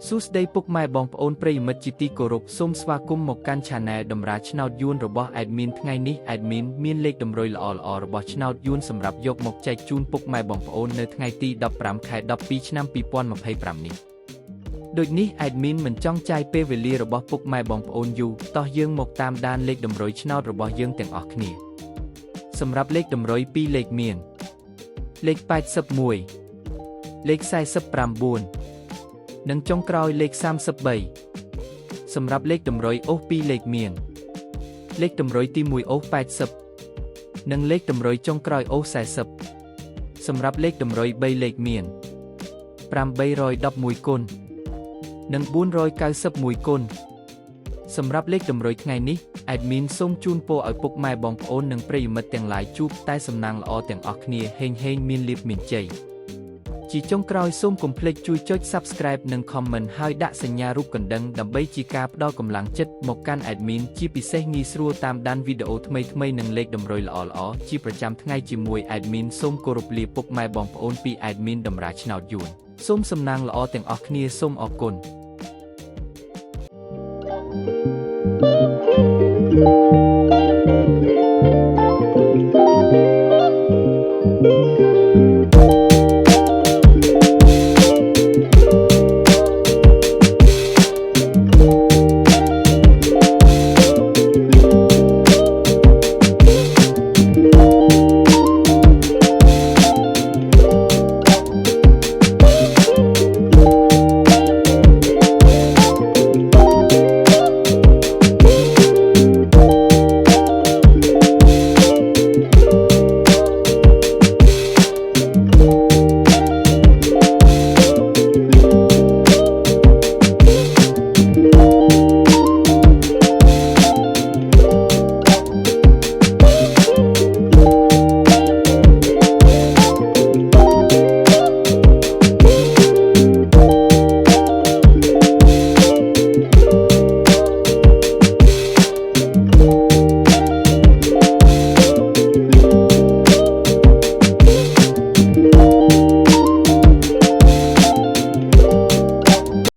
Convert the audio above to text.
សួស្តីពុកម៉ែបងប្អូនប្រិយមិត្តជាទីគោរពសូមស្វាគមន៍មកកាន់ Channel តម្រាឆ្នោតយួនរបស់ Admin ថ្ងៃនេះ Admin មានលេខតម្រុយល្អៗរបស់ឆ្នោតយួនសម្រាប់យកមកចែកជូនពុកម៉ែបងប្អូននៅថ្ងៃទី15 ខែ 12 ឆ្នាំ 2025 នេះដូចនេះ Admin មិនចង់ចាយពេលវេលារបស់ពុកម៉ែបងប្អូនយូរតោះយើងមកតាមដានលេខតម្រុយឆ្នោតរបស់យើងទាំងអស់គ្នាសម្រាប់លេខតម្រុយ2លេខមានលេខ81លេខ49និងចុងក្រោយលេខ33សម្រាប់លេខតម្រុយអូស2លេខមានលេខតម្រុយទី1អូស80និងលេខតម្រុយចុងក្រោយអូស40សម្រាប់លេខតម្រុយ3លេខមាន811គុណនិង491គុណសម្រាប់លេខតម្រុយថ្ងៃនេះ Admin សូមជូនពរឲ្យពុកម៉ែបងប្អូននិងប្រិយមិត្តទាំងឡាយជួបតែសំណាងល្អទាំងអស់គ្នាហេងមានលាភមានជ័យជាចុងក្រោយសូមកុំភ្លេចជួយចុច Subscribe និង Comment ហើយដាក់សញ្ញារូបកណ្ដឹងដើម្បីជាការផ្ដល់កម្លាំងចិត្តមកកាន់ Admin ជាពិសេសងាយស្រួលតាមដានវីដេអូថ្មីៗនិងលេខតម្រុយល្អៗជាប្រចាំថ្ងៃជាមួយ Admin សូមគោរពលាពុកម៉ែបងប្អូនពី Admin តម្រាឆ្នោតយួនសូមសំណាងល្អទាំងអស់គ្នាសូមអរគុណ